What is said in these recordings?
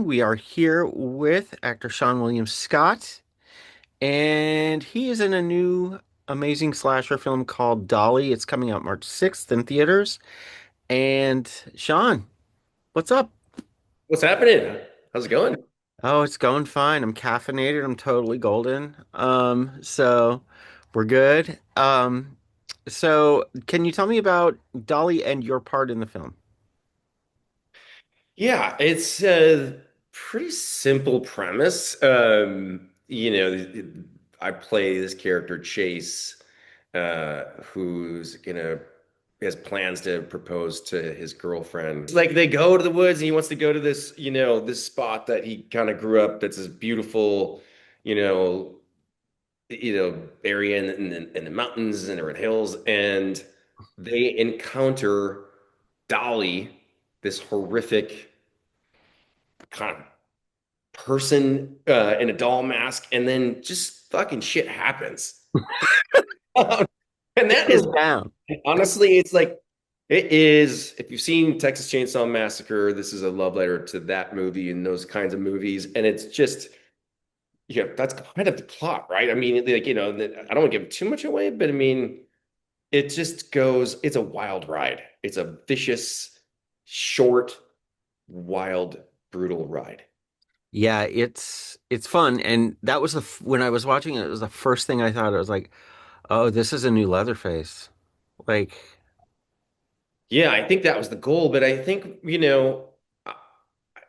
We are here with actor Seann William Scott, and he is in a new amazing slasher film called Dolly. It's coming out March 6th in theaters. And Sean, what's up? What's happening? How's it going? Oh, it's going fine. I'm caffeinated. I'm totally golden. So we're good. So can you tell me about Dolly and your part in the film? Yeah, it's a pretty simple premise. I play this character Chase, who's gonna has plans to propose to his girlfriend. It's like they go to the woods and he wants to go to this, this spot that he kind of grew up that's this beautiful, you know, area in the mountains and in hills, and they encounter Dolly, this horrific kind of person in a doll mask, and then just fucking shit happens. And It that goes is down. honestly, it's like it is. If you've seen Texas Chainsaw Massacre, this is a love letter to that movie and those kinds of movies, and it's just yeah, that's kind of the plot, right? I mean, like I don't want to give too much away, but I mean, it just goes. It's a wild ride. It's a vicious, short, wild, brutal ride. Yeah, it's fun, and that was when I was watching it, it was the first thing I thought. I was like, "Oh, this is a new Leatherface." Like, Yeah, I think that was the goal, but I think,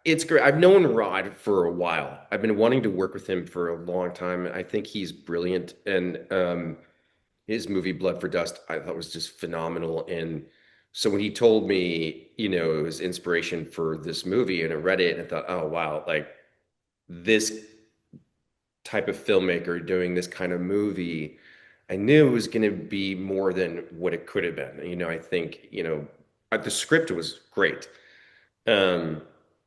it's great. I've known Rod for a while. I've been wanting to work with him for a long time. I think he's brilliant, and his movie Blood for Dust I thought was just phenomenal. And so when he told me, it was inspiration for this movie, and I read it and I thought, oh wow, like this type of filmmaker doing this kind of movie, I knew it was going to be more than what it could have been. I think, the script was great. Um,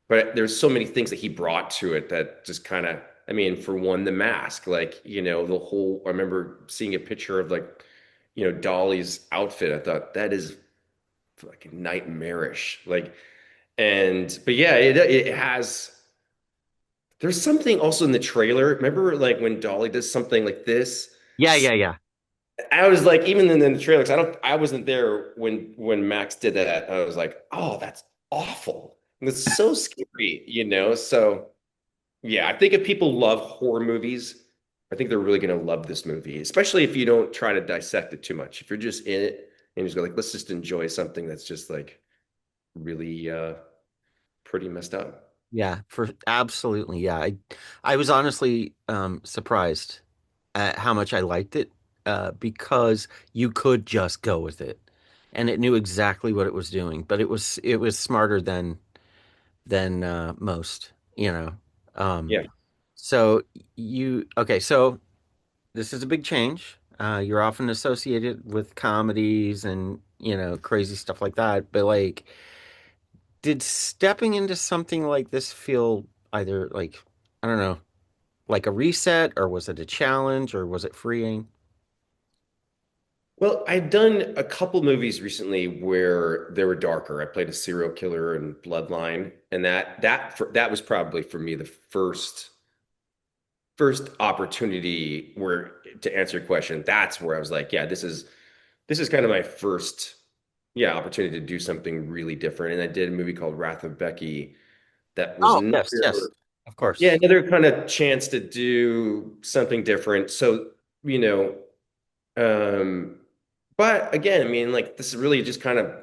but there's so many things that he brought to it that just kind of, I mean, for one, the mask, like, the whole, I remember seeing a picture of like, Dolly's outfit. I thought that is like nightmarish. Like, but yeah, it has, there's something also in the trailer. Remember like when Dolly does something like this? yeah, yeah, yeah, I was like, even in the trailer, 'cause I wasn't there when Max did that. I was like, oh, that's awful. And it's so scary. So yeah, I think if people love horror movies, I think they're really gonna love this movie, especially if you don't try to dissect it too much. If you're just in it and you just go like, let's just enjoy something that's just like really pretty messed up. yeah. For absolutely, yeah. I was honestly surprised at how much I liked it, because you could just go with it, and it knew exactly what it was doing. But it was smarter than most, you know. Um, Yeah. so okay? So this is a big change. You're often associated with comedies and, crazy stuff like that. But like, did stepping into something like this feel either like, I don't know, like a reset, or was it a challenge, or was it freeing? Well, I've done a couple movies recently where they were darker. I played a serial killer in Bloodline, and that was probably for me the first opportunity where to answer your question. That's where I was like, yeah, this is kind of my first opportunity to do something really different. And I did a movie called Wrath of Becky that was Oh, another yes, yes, of yeah, course. another kind of chance to do something different. So, you know, um, but again, I mean, like this is really just kind of,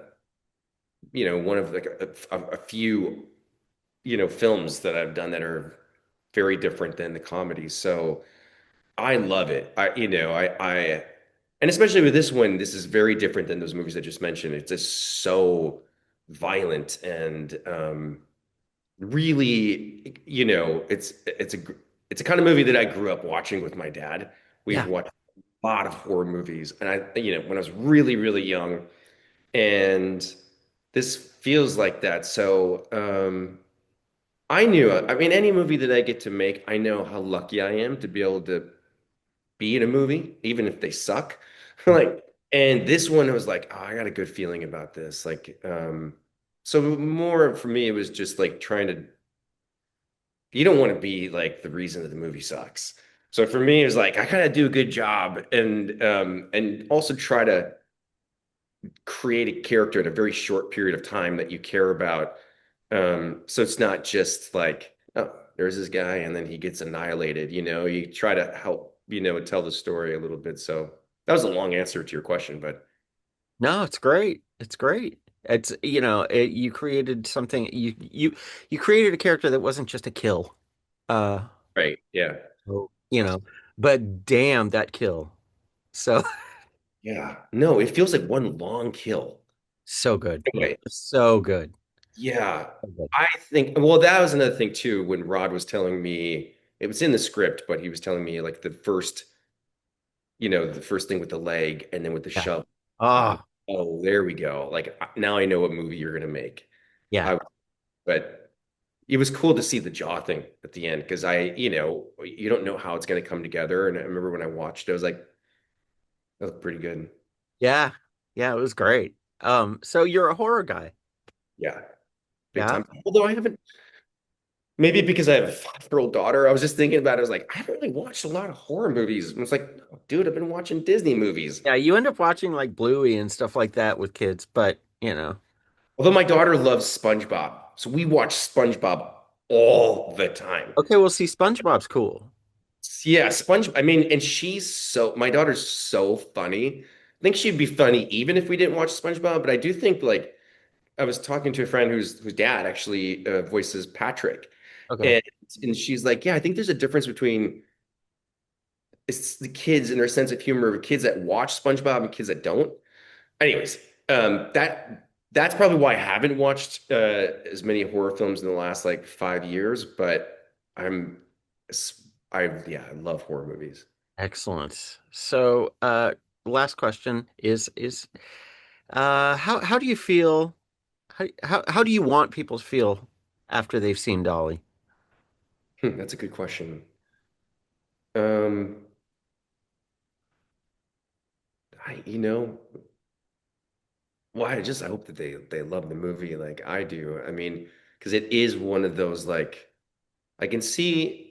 one of like a few, films that I've done that are very different than the comedies. So I love it. And especially with this one, this is very different than those movies I just mentioned. It's just so violent and really, it's a kind of movie that I grew up watching with my dad. We've Yeah. watched a lot of horror movies, and when I was really, really young, and this feels like that. So, I knew, I mean, any movie that I get to make, I know how lucky I am to be able to be in a movie, even if they suck. Like, and this one was like, oh, I got a good feeling about this. Like, so more for me, it was just like trying to you don't want to be like the reason that the movie sucks. So for me, it was like I kind of do a good job and also try to create a character in a very short period of time that you care about. So it's not just like, oh, there's this guy and then he gets annihilated. You try to help, tell the story a little bit. So that was a long answer to your question, but No, it's great. It's great. It's you created something you created a character that wasn't just a kill. Uh, right. Yeah. so, but damn that kill. So Yeah. No, it feels like one long kill. so good. Anyway, So good. yeah. So good. I think, well, that was another thing too, when Rod was telling me, it was in the script, but he was telling me like the first thing with the leg and then with the Yeah. shove. I was, Oh, oh, there we go. Like now I know what movie you're gonna make. yeah. I, but it was cool to see the jaw thing at the end because you don't know how it's gonna come together. And I remember when I watched it, I was like, that looked pretty good. Yeah. Yeah, it was great. So you're a horror guy. Yeah, big Yeah. time. Although I haven't, maybe because I have a 5-year-old daughter, I was just thinking about it. I was like, I haven't really watched a lot of horror movies. And I was like, no, dude, I've been watching Disney movies. Yeah, you end up watching like Bluey and stuff like that with kids, but Although my daughter loves SpongeBob, so we watch SpongeBob all the time. Okay, well, see, SpongeBob's cool. Yeah, I mean, and my daughter's so funny. I think she'd be funny even if we didn't watch SpongeBob, but I do think like I was talking to a friend whose dad actually voices Patrick, Okay. and and she's like, yeah, I think there's a difference between it's the kids and their sense of humor of kids that watch SpongeBob and kids that don't. Anyways, that's probably why I haven't watched as many horror films in the last like 5 years, but I'm yeah, I love horror movies. Excellent. So, last question is how do you feel? How do you want people to feel after they've seen Dolly? That's a good question. Um, well, I hope that they love the movie like I do. I mean, because it is one of those like I can see.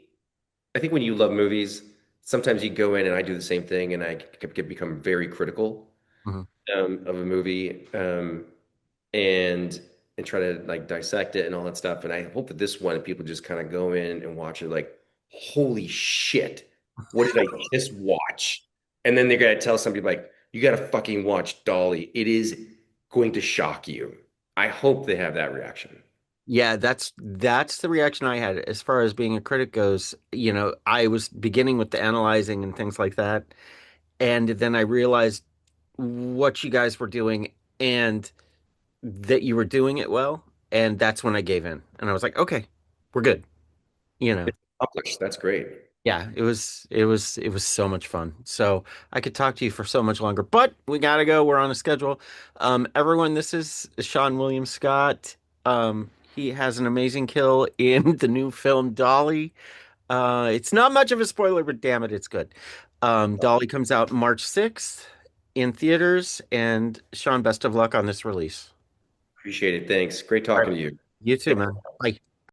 I think when you love movies, sometimes you go in and I do the same thing, and I can become very critical Mhm. of a movie, and try to like dissect it and all that stuff. And I hope that this one people just kind of go in and watch it like, holy shit, what did I just watch? And then they're gonna tell somebody like, you gotta fucking watch Dolly. It is going to shock you. I hope they have that reaction. Yeah, that's the reaction I had as far as being a critic goes. I was beginning with the analyzing and things like that, and then I realized what you guys were doing and that you were doing it well, and that's when I gave in. And I was like, okay, we're good. You know. It's accomplished. That's great. Yeah, it was so much fun. So I could talk to you for so much longer, but we gotta go. We're on a schedule. Everyone, this is Seann William Scott. He has an amazing kill in the new film Dolly. It's not much of a spoiler, but damn it, it's good. Dolly comes out March 6th in theaters, and Sean, best of luck on this release. Appreciate it. Thanks. Great All right. talking to you. You too, man. Bye.